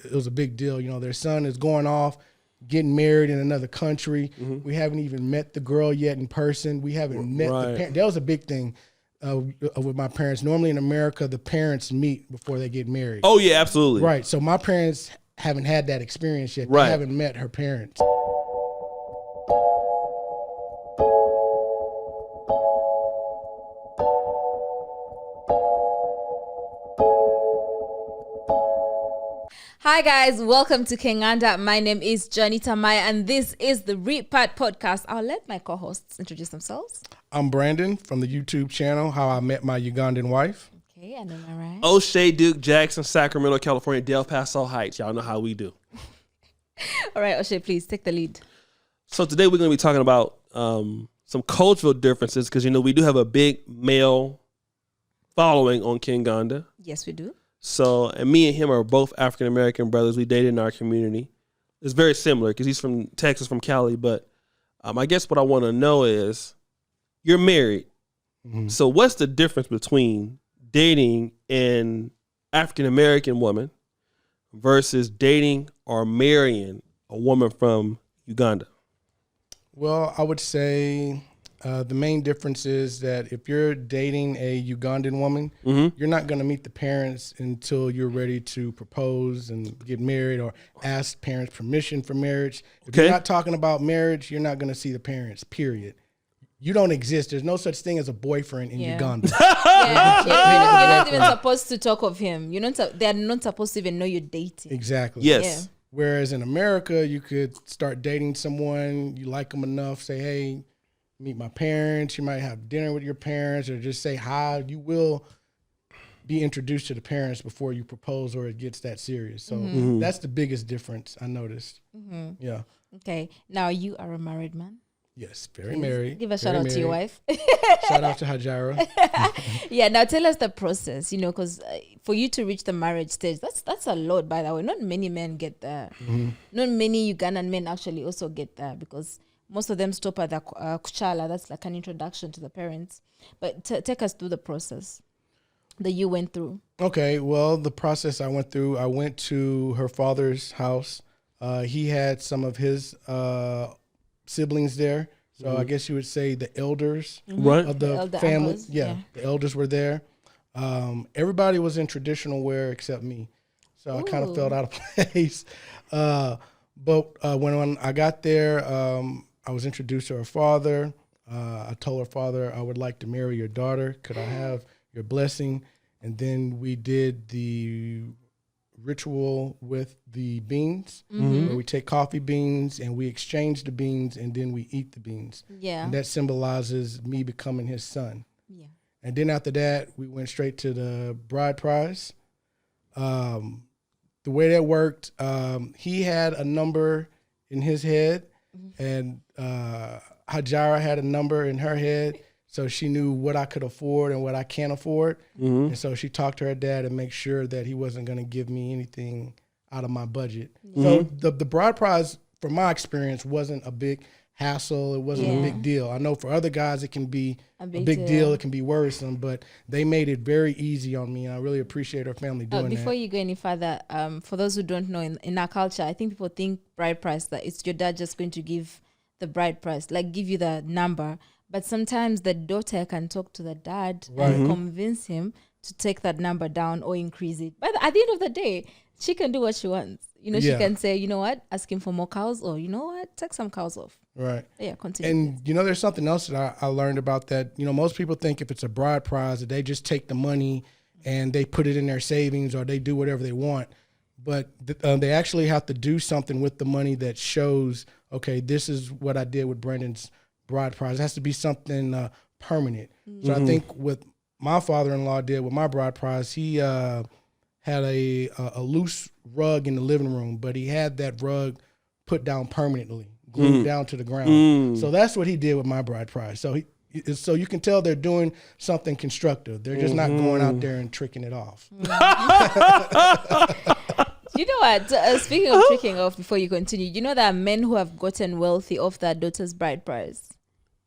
it was a big deal. You know, their son is going off, getting married in another country. We haven't even met the girl yet in person. We haven't met the parents. That was a big thing with my parents. Normally in America, the parents meet before they get married. Oh, yeah, absolutely. Right. So my parents haven't had that experience yet. They haven't met her parents. Hi guys, welcome to Uganda. My name is Janita Maya and this is the Repat Podcast. I'll let my co-hosts introduce themselves. I'm Brandon from the YouTube channel, How I Met My Ugandan Wife. Okay, and am I right? O'Shea, Duke, Jackson, Sacramento, California, Del Paso Heights. Y'all know how we do. All right, O'Shea, please take the lead. So today we're going to be talking about some cultural differences because, you know, we do have a big male following on Uganda. Yes, we do. So, and me and him are both African-American brothers. We dated in our community. It's very similar because he's from Texas, from Cali. But I guess what I want to know is, you're married. So what's the difference between dating an African-American woman versus dating or marrying a woman from Uganda? Well, I would say the main difference is that if you're dating a Ugandan woman, you're not going to meet the parents until you're ready to propose and get married or ask parents permission for marriage. If you're not talking about marriage, you're not going to see the parents, period. You don't exist. There's no such thing as a boyfriend in Uganda. You're not even supposed to talk of him. They're not supposed to even know you're dating. Exactly. Yes. Yeah. Whereas in America, you could start dating someone, you like them enough, say, hey, meet my parents. You might have dinner with your parents or just say hi. You will be introduced to the parents before you propose or it gets that serious. So that's the biggest difference I noticed. Yeah. Okay. Now you are a married man. Yes, very married. Give a shout out to your wife. Shout out to Hajarah. Yeah, now tell us the process, because for you to reach the marriage stage, that's a lot, by the way. Not many men get there. Not many Ugandan men actually also get there because most of them stop at the kuchala. That's like an introduction to the parents. But take us through the process that you went through. Okay, well, the process I went through, I went to her father's house. He had some of his siblings there. So I guess you would say the elders of the family. Uncles, yeah, the elders were there. Everybody was in traditional wear except me. So I kind of felt out of place. But when I got there, I was introduced to her father. I told her father, I would like to marry your daughter. Could I have your blessing? And then we did the ritual with the beans, where we take coffee beans and we exchange the beans and then we eat the beans. Yeah. And that symbolizes me becoming his son. Yeah. And then after that, we went straight to the bride price. The way that worked, he had a number in his head and Hajarah had a number in her head. So she knew what I could afford and what I can't afford. And so she talked to her dad and make sure that he wasn't going to give me anything out of my budget. So the bride price, from my experience, wasn't a big hassle. It wasn't a big deal. I know for other guys, it can be a big deal. It can be worrisome, but they made it very easy on me. And I really appreciate her family doing that. Before you go any further, for those who don't know, in our culture, I think people think bride price, that it's your dad just going to give the bride price, like give you the number. But sometimes the daughter can talk to the dad and convince him to take that number down or increase it. But at the end of the day, she can do what she wants. She can say, you know what, ask him for more cows, or you know what, take some cows off. Right. Yeah, continue. And, there's something else that I learned about that. Most people think if it's a bride prize that they just take the money and they put it in their savings or they do whatever they want. But they actually have to do something with the money that shows, okay, this is what I did with Brandon's bride prize. It has to be something permanent. So I think what my father-in-law did with my bride prize, he had a loose rug in the living room, but he had that rug put down permanently, glued down to the ground. So that's what he did with my bride prize. So so you can tell they're doing something constructive. They're just not going out there and tricking it off. You know what? Speaking of tricking off, before you continue, there are men who have gotten wealthy off their daughter's bride prize.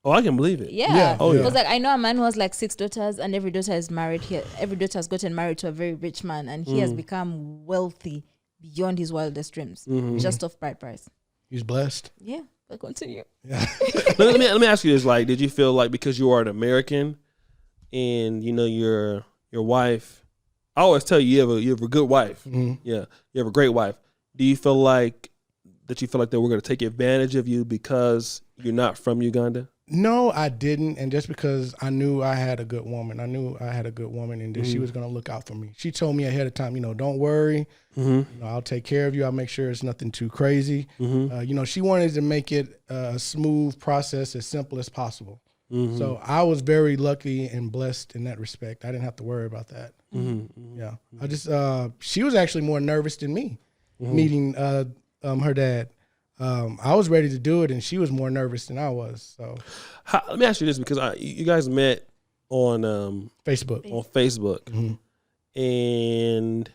Oh, I can believe it. Yeah. Oh, yeah. It was like, I know a man who has like 6 daughters and every daughter is married here. Every daughter has gotten married to a very rich man and he has become wealthy beyond his wildest dreams, just off bride price. He's blessed. Yeah, but continue. Yeah. let me ask you this: like, did you feel like because you are an American, and you know your wife? I always tell you you have a good wife. Mm-hmm. Yeah, you have a great wife. Do you feel like they were going to take advantage of you because you're not from Uganda? No, I didn't. And just because I knew I had a good woman, and that she was going to look out for me. She told me ahead of time, don't worry. I'll take care of you. I'll make sure it's nothing too crazy. She wanted to make it a smooth process, as simple as possible. So I was very lucky and blessed in that respect. I didn't have to worry about that. Yeah. I just, she was actually more nervous than me meeting her dad. I was ready to do it, and she was more nervous than I was. So, let me ask you this, because you guys met on Facebook. On Facebook, and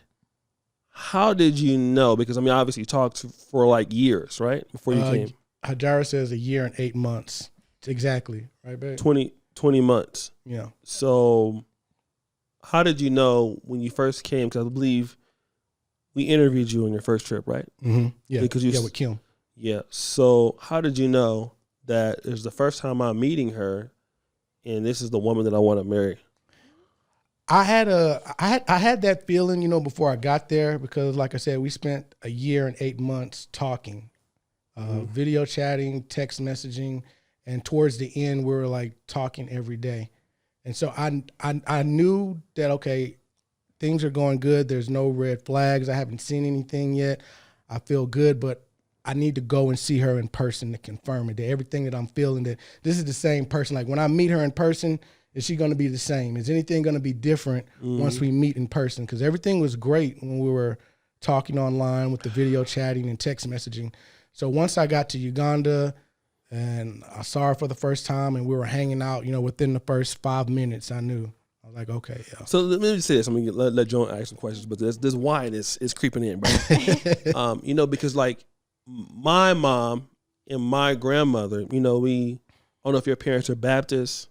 how did you know? Because obviously you talked for like years, right, before you came. Hajarah says 1 year and 8 months, exactly, right, babe? 20 months. Yeah. So, how did you know when you first came? Because I believe we interviewed you on your first trip, right? Yeah. Because with Kim. Yeah. So how did you know that it was the first time I'm meeting her, and this is the woman that I want to marry? I had that feeling, before I got there, because like I said, we spent 1 year and 8 months talking, video chatting, text messaging, and towards the end we were like talking every day. And so I knew that, okay, things are going good. There's no red flags. I haven't seen anything yet. I feel good, but I need to go and see her in person to confirm it, that everything that I'm feeling, that this is the same person. Like when I meet her in person, is she going to be the same? Is anything going to be different once we meet in person? Because everything was great when we were talking online with the video chatting and text messaging. So once I got to Uganda and I saw her for the first time and we were hanging out, within the first 5 minutes, I knew. I was like, okay, yeah. So let me just say this. I'm going to let John ask some questions, but this wine is creeping in, bro. Because like, my mom and my grandmother, I don't know if your parents are Baptist,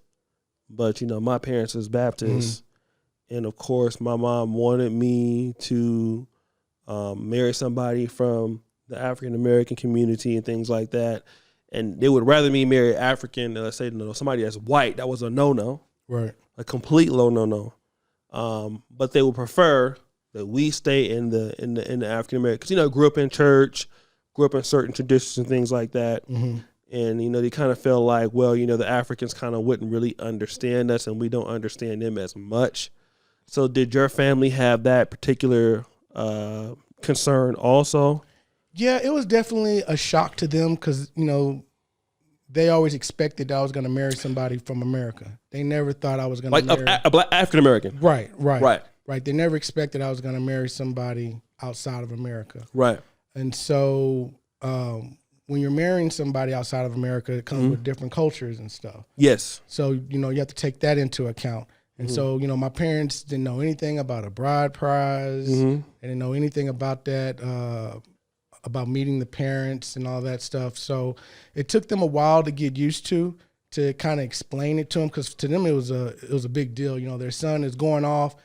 but, my parents is Baptist. And, of course, my mom wanted me to marry somebody from the African-American community and things like that. And they would rather me marry African than, let's say, somebody that's white. That was a no-no. Right. A complete low no-no. But they would prefer that we stay in the African-American. Because, I grew up in church, grew up in certain traditions and things like that. And, they kind of felt like, well, the Africans kind of wouldn't really understand us and we don't understand them as much. So did your family have that particular concern also? Yeah, it was definitely a shock to them because, they always expected that I was going to marry somebody from America. They never thought I was going to marry a black African-American. Right. They never expected I was going to marry somebody outside of America. Right. And so when you're marrying somebody outside of America, it comes with different cultures and stuff. Yes. So, you have to take that into account. And so, my parents didn't know anything about a bride prize. They didn't know anything about that, about meeting the parents and all that stuff. So it took them a while to get used to kind of explain it to them, because to them it was a big deal. Their son is going off,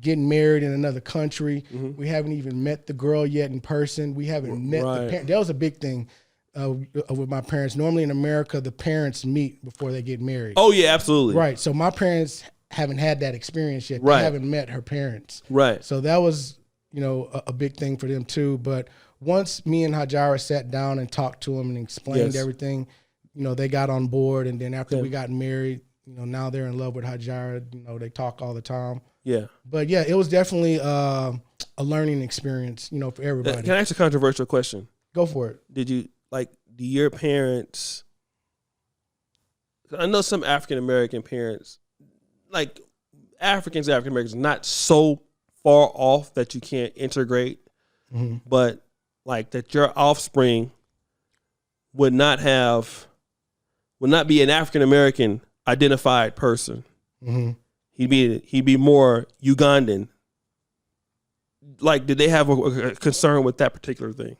getting married in another country. We haven't even met the girl yet in person. We haven't met the parents. That was a big thing with my parents. Normally in America, the parents meet before they get married. Oh, yeah, absolutely. Right. So my parents haven't had that experience yet. They haven't met her parents. Right. So that was, a big thing for them too. But once me and Hajarah sat down and talked to them and explained everything, they got on board. And then after we got married, now they're in love with Hajarah. They talk all the time. Yeah. But yeah, it was definitely a learning experience, for everybody. Can I ask a controversial question? Go for it. Do your parents, I know some African-American parents, like African-Americans, not so far off that you can't integrate, but like that your offspring would not be an African-American identified person. He'd be more Ugandan. Like, did they have a concern with that particular thing?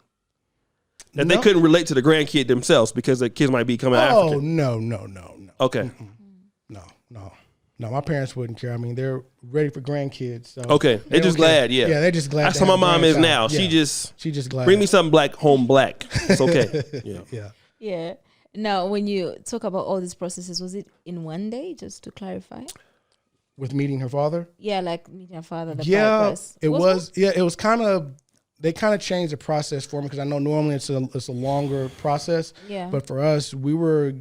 That they couldn't relate to the grandkid themselves because the kids might be coming African? Oh, no. Okay. No. No, my parents wouldn't care. I mean, they're ready for grandkids. So Okay, they're just glad. Yeah, yeah, they're just glad. That's to how my have mom is grandchild. now. Yeah. She just glad. bring me something black, home black. It's okay. Yeah. Yeah. Yeah. Now, when you talk about all these processes, was it in one day? Just to clarify. With meeting her father. Yeah, like meeting your father. The Yeah, process. it was. Yeah, it was kind of. They kind of changed the process for me because I know normally it's a longer process. Yeah. But for us, we were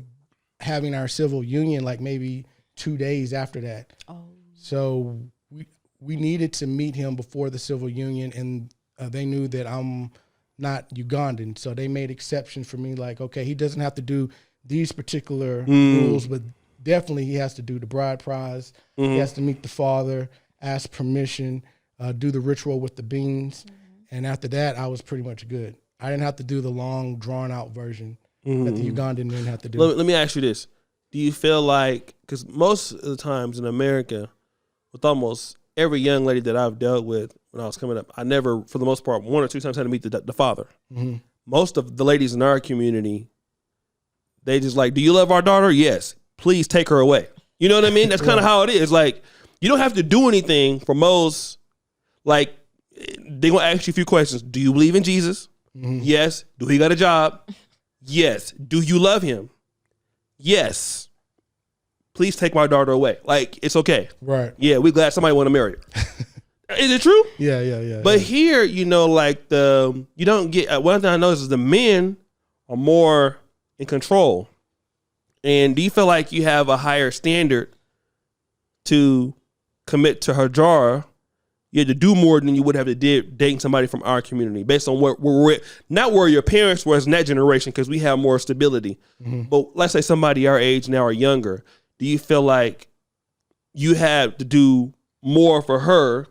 having our civil union like maybe 2 days after that. Oh. So we needed to meet him before the civil union, and they knew that I'm not Ugandan, so they made exceptions for me. Like, okay, he doesn't have to do these particular rules, but definitely he has to do the bride prize. He has to meet the father, ask permission, do the ritual with the beans. And after that, I was pretty much good. I didn't have to do the long, drawn-out version that the Ugandan men have to do. Let me ask you this. Do you feel like, because most of the times in America, with almost every young lady that I've dealt with when I was coming up, I never, for the most part, 1 or 2 times had to meet the father. Mm-hmm. Most of the ladies in our community, they just like, do you love our daughter? Yes. Please take her away. You know what I mean? That's kind of how it is. Like, you don't have to do anything for most, like, they're going to ask you a few questions. Do you believe in Jesus? Mm-hmm. Yes. Do he got a job? Yes. Do you love him? Yes. Please take my daughter away. Like, it's okay. Right. Yeah, we're glad somebody want to marry her. Is it true? Yeah. But here, you don't get, one thing I noticed is the men are more in control. And do you feel like you have a higher standard to commit to Hajarah? You had to do more than you would have to did dating somebody from our community based on where we're at. Not where your parents were in that generation, because we have more stability. Mm-hmm. But let's say somebody our age now or younger. Do you feel like you have to do more for her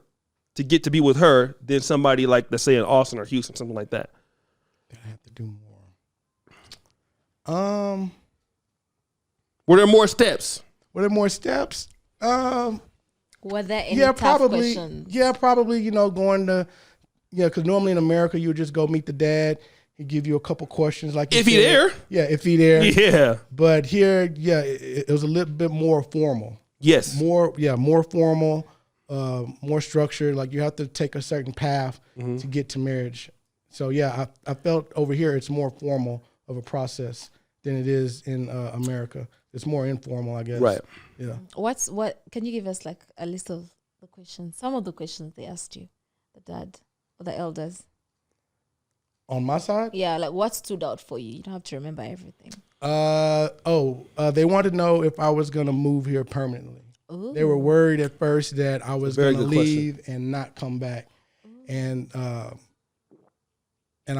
to get to be with her than somebody like, let's say, in Austin or Houston, something like that? I have to do more. Were there more steps? Were there more steps? Were there any tough questions? Yeah, probably, going to, because normally in America, you would just go meet the dad. He'd give you a couple questions. Like if he there. Yeah, if he there. Yeah. But here, it was a little bit more formal. Yes. More formal, more structured. Like you have to take a certain path to get to marriage. So, yeah, I felt over here it's more formal of a process than it is in America. It's more informal, I guess. Right. Yeah. What can you give us like a list of the questions? Some of the questions they asked you, the dad or the elders. On my side? Yeah, like what stood out for you? You don't have to remember everything. They wanted to know if I was gonna move here permanently. Ooh. They were worried at first that I was gonna leave and not come back. Ooh. And I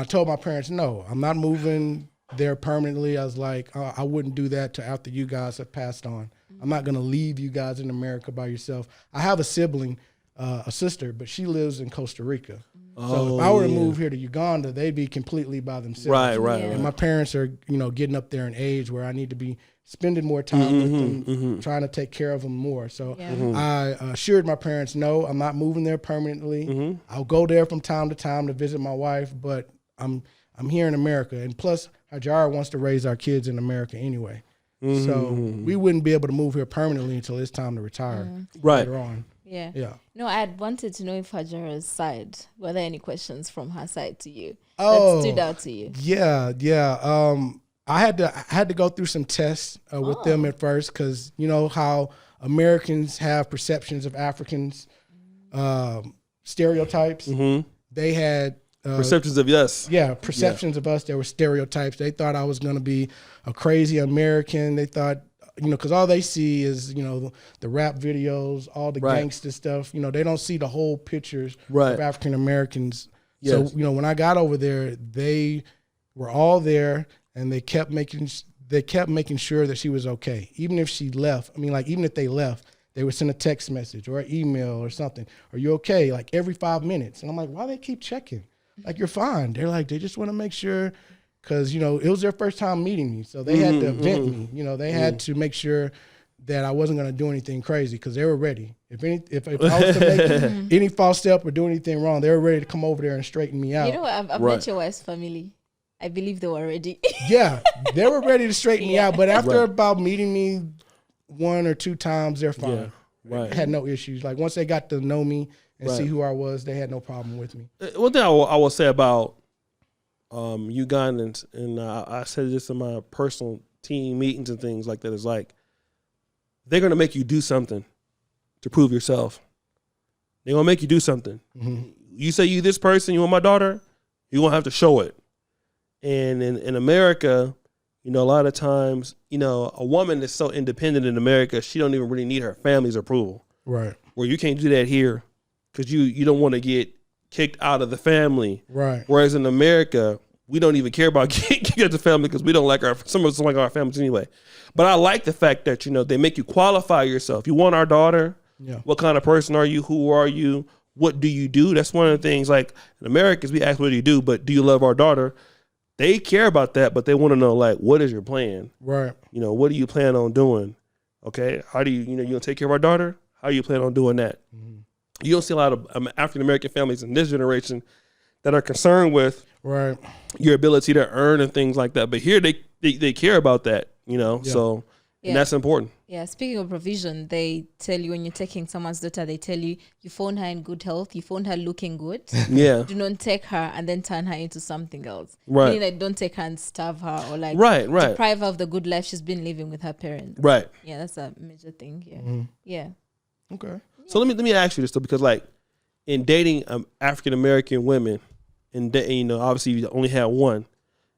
told my parents, no, I'm not moving there permanently. I was like, I wouldn't do that till after you guys have passed on. I'm not going to leave you guys in America by yourself. I have a sibling, a sister, but she lives in Costa Rica. So if I were to move here to Uganda, they'd be completely by themselves. Right. And my parents are, getting up there in age where I need to be spending more time with them, trying to take care of them more. So I assured my parents, no, I'm not moving there permanently. I'll go there from time to time to visit my wife, but I'm here in America. And plus, Hajarah wants to raise our kids in America anyway. So we wouldn't be able to move here permanently until it's time to retire later on. Yeah. No, I had wanted to know if Hajarah's side, were there any questions from her side to you that stood out to you? Yeah. I had to go through some tests with them at first because you know how Americans have perceptions of Africans, stereotypes. They had perceptions of us. Yeah, perceptions of us. There were stereotypes. They thought I was going to be a crazy American. They thought, because all they see is, the rap videos, all the gangster stuff. They don't see the whole pictures of African Americans. Yes. So, when I got over there, they were all there, and they kept making sure that she was okay. Even if she left, even if they left, they would send a text message or an email or something. Are you okay? Like every 5 minutes. And I'm like, why they keep checking? Like, you're fine. They're like, they just want to make sure, because, it was their first time meeting me. So they had to vet me. They had to make sure that I wasn't going to do anything crazy because they were ready. If I was to make any false step or do anything wrong, they were ready to come over there and straighten me out. I've met your wife's family. I believe they were ready. Yeah, they were ready to straighten me out. But after about meeting me 1 or 2 times, they're fine. Right. Had no issues. Like once they got to know me and Right. see who I was, they had no problem with me. One thing I will say about Ugandans, and I said this in my personal team meetings and things like that, is like they're gonna make you do something to prove yourself. They're gonna make you do something. Mm-hmm. You say you this person, you want my daughter, you're gonna have to show it. And in America, you know, a lot of times, you know, a woman that's so independent in America, she don't even really need her family's approval. Right. Where you can't do that here because you don't want to get kicked out of the family. Right. Whereas in America, we don't even care about getting kicked out of the family because we don't like some of us don't like our families anyway. But I like the fact that, you know, they make you qualify yourself. You want our daughter? Yeah. What kind of person are you? Who are you? What do you do? That's one of the things, like in America, we ask, what do you do? But do you love our daughter? They care about that, but they want to know, like, what is your plan? Right. You know, what do you plan on doing? Okay. How do you going to take care of our daughter? How do you plan on doing that? Mm-hmm. You don't see a lot of African-American families in this generation that are concerned with right. your ability to earn and things like that. But here they care about that, you know, Yeah. so and that's important. Yeah, speaking of provision, they tell you when you're taking someone's daughter, they tell you phone her in good health, you phone her looking good. Yeah. Do not take her and then turn her into something else. Right. Meaning, like, don't take her and starve her or like Right. deprive her of the good life she's been living with her parents. Right. Yeah, that's a major thing here. Mm-hmm. Yeah. Okay. So let me ask you this though, because like in dating African American women, and you know, obviously you only had one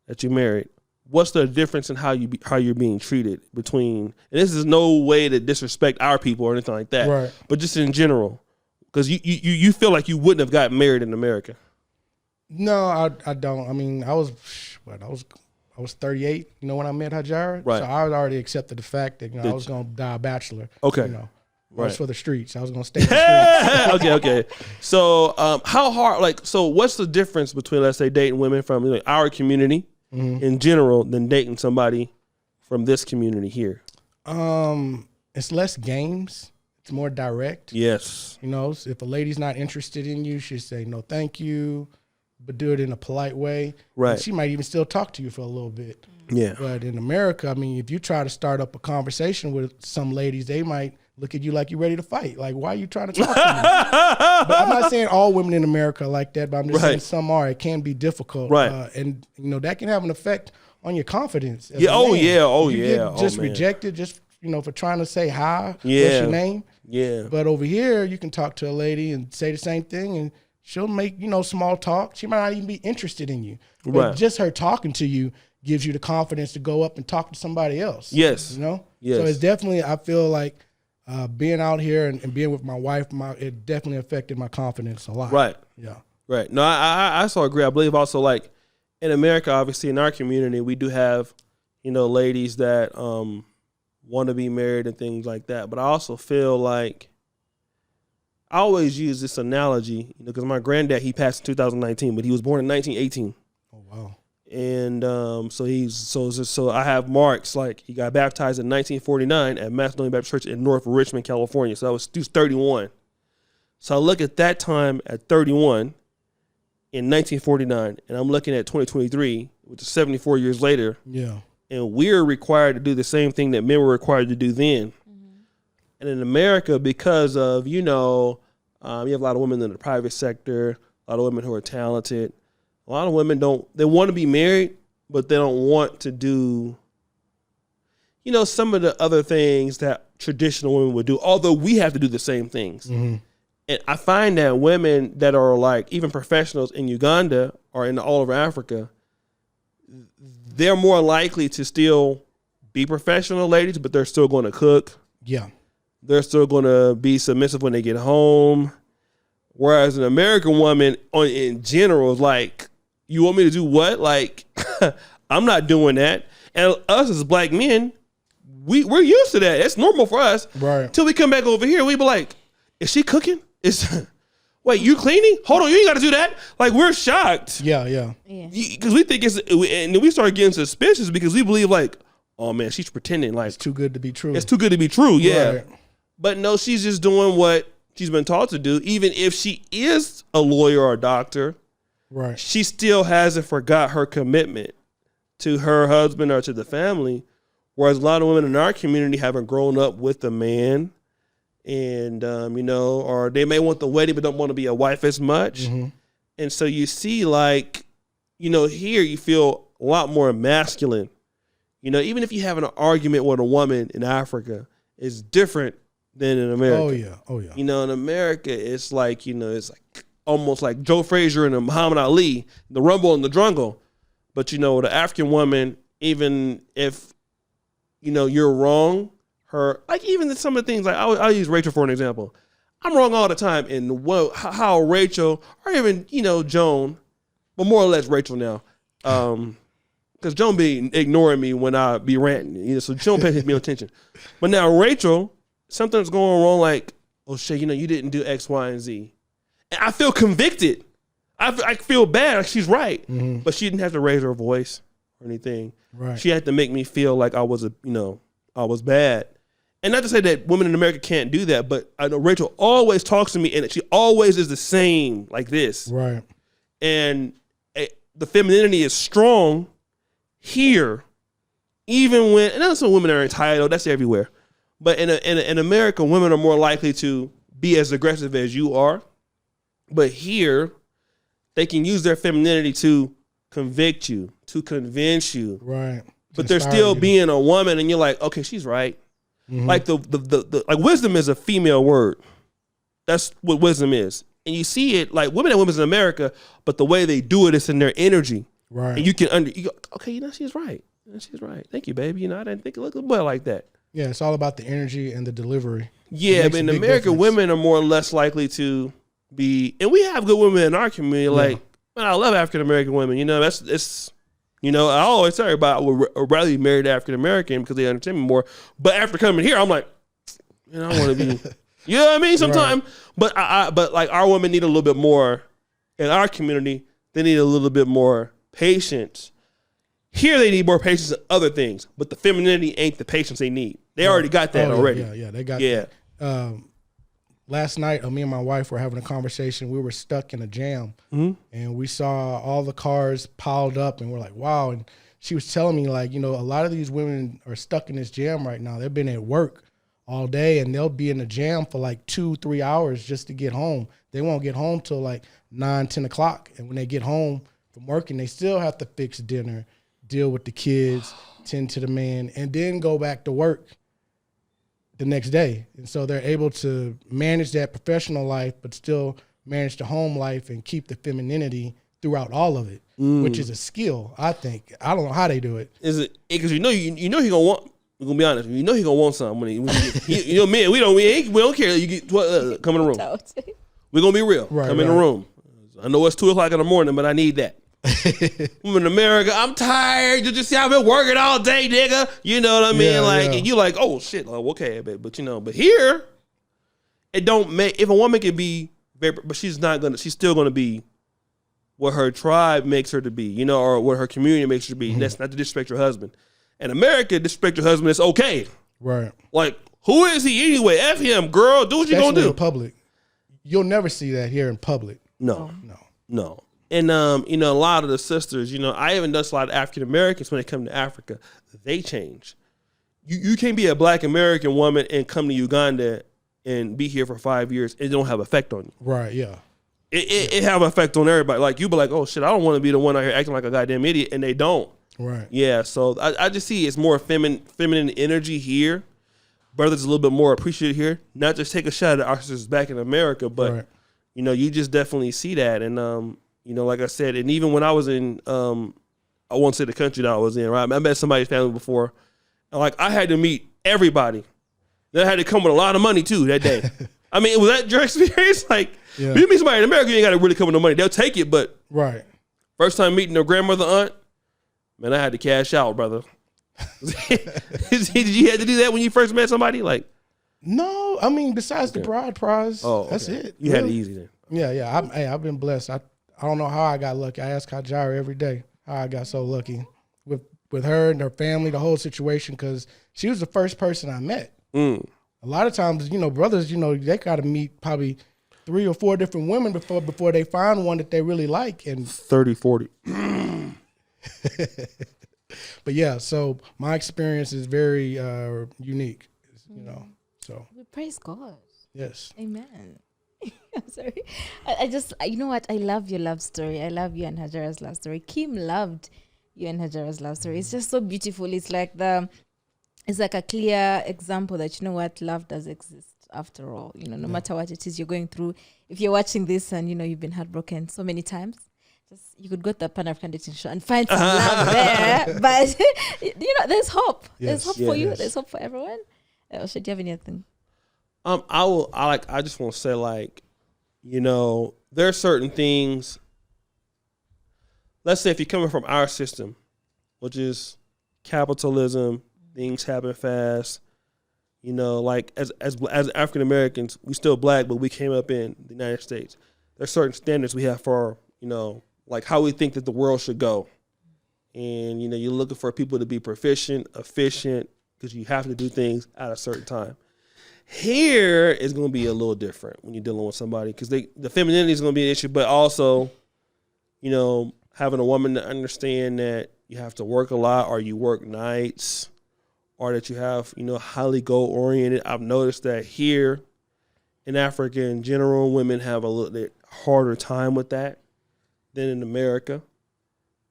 that you married. What's the difference in how you're being treated between? And this is no way to disrespect our people or anything like that, Right. but just in general, because you feel like you wouldn't have gotten married in America. No, I don't. I mean, I was 38, you know, when I met Hajarah. Right. So I was already accepted the fact that, you know, I was going to die a bachelor. Okay. You know, I Right. was for the streets. I was going to stay in the streets. Okay. So how hard, so what's the difference between, let's say, dating women from like our community in general than dating somebody from this community here? It's less games. It's more direct. Yes. You know, if a lady's not interested in you, she'll say, no, thank you, but do it in a polite way. Right. And she might even still talk to you for a little bit. Yeah. But in America, I mean, if you try to start up a conversation with some ladies, they might look at you like you're ready to fight. Like, why are you trying to talk to me? But I'm not saying all women in America are like that, but I'm just saying some are. It can be difficult. Right. And, you know, that can have an effect on your confidence. as Yeah. a Oh man. yeah. Oh You yeah. get just man. rejected just, you know, for trying to say hi. Yeah. What's your name? Yeah. But over here, you can talk to a lady and say the same thing, and she'll make, you know, small talk. She might not even be interested in you. But Right. just her talking to you gives you the confidence to go up and talk to somebody else. Yes. You know? Yes. So it's definitely, I feel like being out here and being with my wife, it definitely affected my confidence a lot. Right. Yeah. Right. No, I so agree. I believe also, like, in America, obviously in our community, we do have, you know, ladies that want to be married and things like that. But I also feel like I always use this analogy, you know, because my granddad, he passed in 2019, but he was born in 1918. Oh, wow. And so I have marks, like he got baptized in 1949 at Macedonia Baptist Church in North Richmond, California. So he was 31. So I look at that time at 31 in 1949, and I'm looking at 2023, which is 74 years later. Yeah. And we're required to do the same thing that men were required to do then. And in America, because of, you know, you have a lot of women in the private sector, a lot of women who are talented. A lot of women they want to be married, but they don't want to do, you know, some of the other things that traditional women would do, although we have to do the same things. Mm-hmm. And I find that women that are like even professionals in Uganda or in all over Africa, they're more likely to still be professional ladies, but they're still going to cook. Yeah. They're still going to be submissive when they get home. Whereas an American woman in general is like, you want me to do what? Like, I'm not doing that. And us as black men, we're used to that. It's normal for us. Right. Till we come back over here, we be like, is she cooking? Wait, you cleaning? Hold on, you ain't got to do that. Like, we're shocked. Yeah, yeah. Because we think and then we start getting suspicious because we believe like, oh man, she's pretending like It's too good to be true. it's too good to be true. Yeah. Right. But no, she's just doing what she's been taught to do. Even if she is a lawyer or a doctor, Right. she still hasn't forgot her commitment to her husband or to the family. Whereas a lot of women in our community haven't grown up with a man and or they may want the wedding but don't want to be a wife as much. Mm-hmm. And so you see, like, here you feel a lot more masculine. Even if you have an argument with a woman in Africa, it's different than in America. Oh yeah. In America, it's like, it's like almost like Joe Frazier and Muhammad Ali, the Rumble and the Drungle. But, the African woman, even if, you're wrong, like even some of the things, like I'll use Rachel for an example. I'm wrong all the time in how Rachel, or even, Joan, but more or less Rachel now. Because Joan be ignoring me when I be ranting, so she don't pay me no attention. But now Rachel, something's going wrong, like, oh shit, you didn't do X, Y, and Z. And I feel convicted. I feel bad. Like she's right. Mm-hmm. But she didn't have to raise her voice or anything. Right. She had to make me feel like I was I was bad. And not to say that women in America can't do that, but I know Rachel always talks to me and she always is the same, like this. Right. And the femininity is strong here, even when, and that's some women are entitled, that's everywhere. But in America, women are more likely to be as aggressive as you are. But here, they can use their femininity to convict you, to convince you. Right. But they're still being a woman, and you're like, okay, she's right. Mm-hmm. Like the like wisdom is a female word. That's what wisdom is. And you see it like women and women in America, but the way they do it is in their energy. Right. And you can you go, okay, she's right. She's right. Thank you, baby. I didn't think it looked well like that. Yeah, it's all about the energy and the delivery. Yeah, but in America, women are more or less likely to be, and we have good women in our community. Like, man, I love African American women. I always tell everybody I would rather be married to African American because they understand me more. But after coming here, I'm like, I want to be. You know what I mean? Sometimes, right. but like our women need a little bit more in our community. They need a little bit more patience. Here, they need more patience in other things, but the femininity ain't the patience they need. They already got that already. Yeah, they got that. Last night, me and my wife were having a conversation. We were stuck in a jam, and we saw all the cars piled up, and we're like, wow. And she was telling me, like, a lot of these women are stuck in this jam right now. They've been at work all day, and they'll be in the jam for like 2-3 hours just to get home. They won't get home till like 9-10 o'clock. And when they get home from working, they still have to fix dinner, deal with the kids, tend to the man, and then go back to work the next day. And so they're able to manage that professional life, but still manage the home life and keep the femininity throughout all of it, which is a skill, I think. I don't know how they do it. Is it because he gonna want? We're gonna be honest. He gonna want something when men. We don't care. You get come in the room. We're gonna be real. Come in the room. I know it's 2:00 in the morning, but I need that. I'm in America. I'm tired. You just see I've been working all day, nigga. You know what I mean? And you like, oh shit. Like, okay, but but here, it don't make. If a woman can be very, but she's still gonna be what her tribe makes her to be, or what her community makes her to be. Mm-hmm. That's not to disrespect your husband. In America, disrespect your husband is okay. Right. Like, who is he anyway? F him, girl. Do what you gonna do. In public. You'll never see that here in public. No. And a lot of the sisters, I even noticed a lot of African Americans when they come to Africa, they change. You can't be a Black American woman and come to Uganda and be here for 5 years. It don't have effect on you. Right. Yeah. It have an effect on everybody. Like, you be like, oh shit, I don't want to be the one out here acting like a goddamn idiot, and they don't. Right. Yeah. So I just see it's more feminine energy here. Brothers a little bit more appreciated here. Not just take a shot at our sisters back in America, but you just definitely see that. And like I said, and even when I was in I won't say the country that I was in, right? I met somebody's family before. And like I had to meet everybody. Then I had to come with a lot of money too that day. I mean, was that your experience? Like, if you meet somebody in America, you ain't got to really come with no money. They'll take it, but first time meeting their grandmother, aunt, man, I had to cash out, brother. Did you have to do that when you first met somebody? Like, no, I mean, besides the bride prize, that's it. You had it easy then. Yeah. I've been blessed. I don't know how I got lucky. I ask Hajarah every day how I got so lucky with her and her family, the whole situation, because she was the first person I met. A lot of times, brothers, they got to meet probably 3 or 4 different women before they find one that they really like. And 30, 40. But yeah, so my experience is very unique, so. We praise God. Yes. Amen. I'm sorry. I just, you know what? I love your love story. I love you and Hajarah's love story. Kim loved you and Hajarah's love story. It's just so beautiful. It's like a clear example that, you know what, love does exist after all. You know, no matter what it is you're going through. If you're watching this and, you know, you've been heartbroken so many times, you could go to the Pan-African dating show and find some love there. But, you know, there's hope. Yes. There's hope for you. There's hope for everyone. Should you have anything? I just want to say, like, you know, there are certain things. Let's say if you're coming from our system, which is capitalism, things happen fast. You know, like as African Americans, we still black, but we came up in the United States. There's certain standards we have for, you know, like how we think that the world should go. And, you know, you're looking for people to be proficient, efficient, because you have to do things at a certain time. Here is going to be a little different when you're dealing with somebody, because the femininity is going to be an issue, but also, you know, having a woman to understand that you have to work a lot, or you work nights, or that you have, you know, highly goal-oriented. I've noticed that here in Africa in general, women have a little bit harder time with that than in America.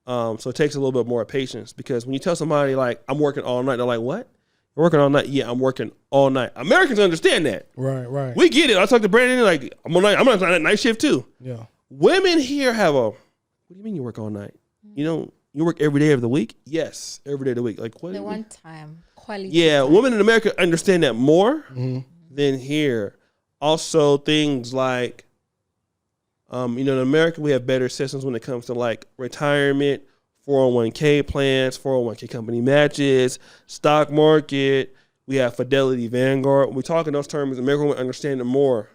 So it takes a little bit more patience, because when you tell somebody, like, I'm working all night, they're like, what? You're working all night? Yeah, I'm working all night. Americans understand that. Right. We get it. I talked to Brandon, like, I'm on that night shift too. Yeah. Women here have what do you mean you work all night? You know, you work every day of the week? Yes, every day of the week. Like, what? The one time, quality. Yeah, time. women in America understand that more than here. Also, things like, you know, in America, we have better systems when it comes to, like, retirement, 401k plans, 401k company matches, stock market. We have Fidelity, Vanguard. When we talk in those terms, American women understand it more.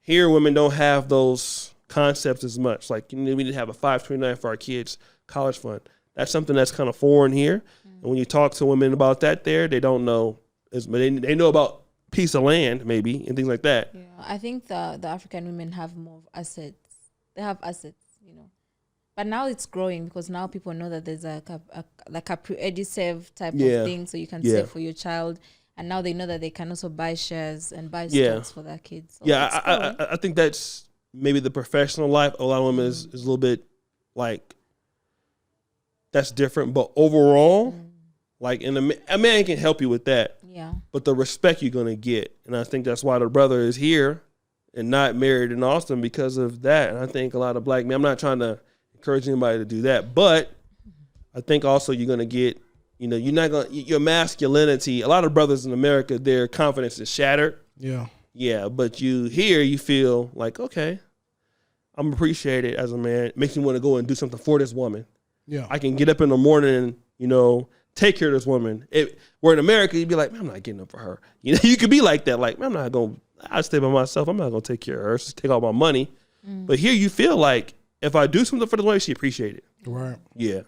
Here, women don't have those concepts as much. Like, you know, we didn't have a 529 for our kids' college fund. That's something that's kind of foreign here. And when you talk to women about that there, they don't know. They know about piece of land, maybe, and things like that. Yeah, I think the African women have more assets. They have assets, you know. But now it's growing, because now people know that there's a pre-edusave type of thing, so you can save for your child. And now they know that they can also buy shares and buy stocks for their kids. So I think that's maybe the professional life. A lot of women is a little bit like, that's different. But overall, like, a man can help you with that. Yeah. But the respect you're going to get. And I think that's why the brother is here and not married in Austin, because of that. And I think a lot of black men, I'm not trying to encourage anybody to do that, but I think also you're going to get, you know, your masculinity. A lot of brothers in America, their confidence is shattered. Yeah, but you feel like, okay, I'm appreciated as a man. It makes me want to go and do something for this woman. Yeah. I can get up in the morning and, you know, take care of this woman. Where in America, you'd be like, man, I'm not getting up for her. You know, you could be like that. Like, man, I stay by myself. I'm not going to take care of her. Just take all my money. But here you feel like, if I do something for the woman, she appreciate it. Right. Yeah.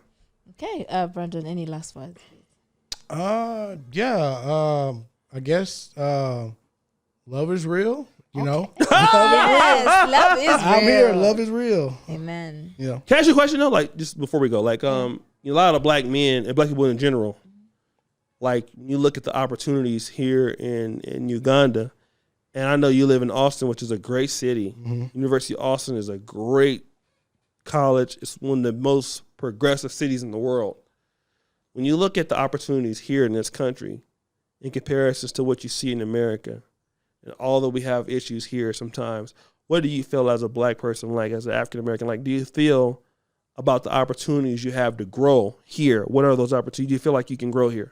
Okay, Brandon, any last words? I guess love is real. You know. Yes, love is real. I'm here. Love is real. Amen. Yeah. Can I ask you a question though? Like, just before we go, like, a lot of black men and black people in general, like, you look at the opportunities here in Uganda, and I know you live in Austin, which is a great city. University of Austin is a great college. It's one of the most progressive cities in the world. When you look at the opportunities here in this country in comparison to what you see in America, and although we have issues here sometimes, what do you feel as a black person, like as an African American, like, do you feel about the opportunities you have to grow here? What are those opportunities? Do you feel like you can grow here?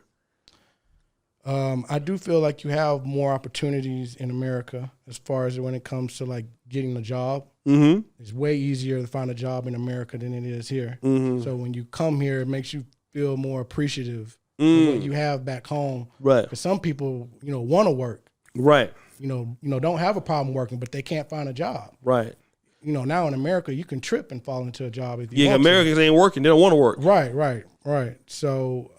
I do feel like you have more opportunities in America as far as when it comes to, like, getting a job. It's way easier to find a job in America than it is here. So when you come here, it makes you feel more appreciative of what you have back home. Right. Because some people, you know, want to work. Right. You know, don't have a problem working, but they can't find a job. Right. You know, now in America, you can trip and fall into a job if you want Americans ain't working. They don't want to work. Right. So,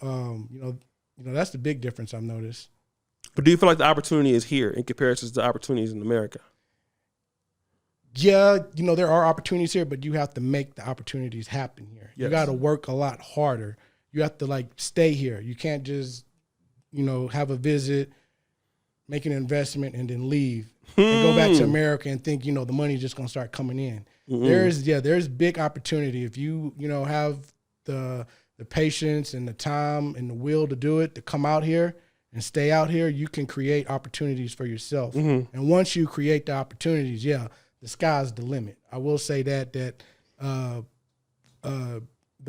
you know, that's the big difference I've noticed. But do you feel like the opportunity is here in comparison to the opportunities in America? Yeah, you know, there are opportunities here, but you have to make the opportunities happen here. Yes. You got to work a lot harder. You have to, like, stay here. You can't just, you know, have a visit, make an investment, and then leave and go back to America and think, the money's just going to start coming in. There's big opportunity. If you have the patience and the time and the will to do it, to come out here and stay out here, you can create opportunities for yourself. And once you create the opportunities, the sky's the limit. I will say that the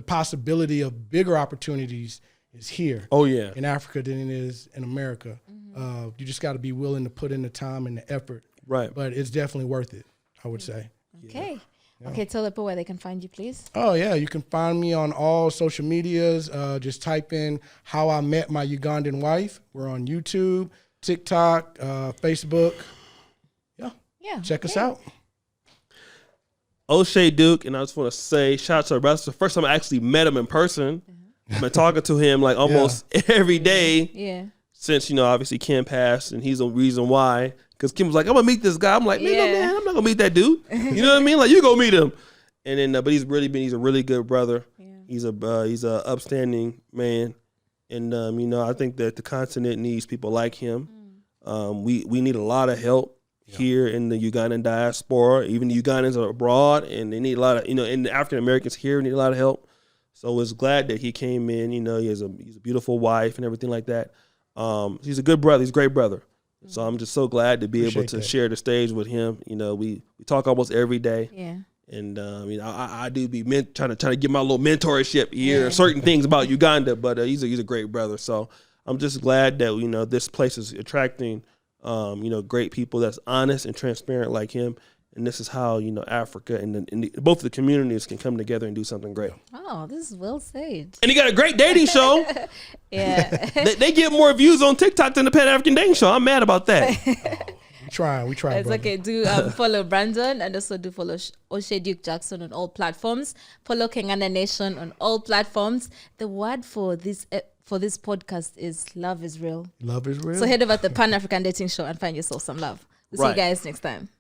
possibility of bigger opportunities is here. Oh yeah, in Africa than it is in America. You just got to be willing to put in the time and the effort. Right. But it's definitely worth it, I would say. Okay. Yeah. Okay, tell people where they can find you, please. Oh, yeah. You can find me on all social medias. Just type in How I Met My Ugandan Wife. We're on YouTube, TikTok, Facebook. Yeah. Check us out. O'Shea Duke, and I just want to say, shout out to our brother. It's the first time I actually met him in person. I've been talking to him like almost every day. Yeah. Since, obviously Kim passed, and he's the reason why. Because Kim was like, I'm going to meet this guy. I'm like, man, I'm not going to meet that dude. You know what I mean? Like, you go meet him. And then, but he's a really good brother. Yeah. He's a upstanding man. And, I think that the continent needs people like him. We need a lot of help here in the Ugandan diaspora. Even the Ugandans are abroad, and they need a lot of, and the African Americans here need a lot of help. So I was glad that he came in. He's a beautiful wife and everything like that. He's a good brother. He's a great brother. So I'm just so glad to be able to share the stage with him. We talk almost every day. Yeah. And I do be trying to get my little mentorship here, certain things about Uganda. But he's a great brother. So I'm just glad that this place is attracting great people that's honest and transparent like him. And this is how, Africa and both of the communities can come together and do something great. Oh, this is well said. And he got a great dating show. Yeah. they get more views on TikTok than the Pan-African dating show. I'm mad about that. We try. It's brother. okay. Do follow Brandon, and also do follow O'Shea Duke Jackson on all platforms. Follow Kengana Nation on all platforms. The word for this podcast is love is real. Love is real. So head over to the Pan-African Dating Show and find yourself some love. We'll see you guys next time.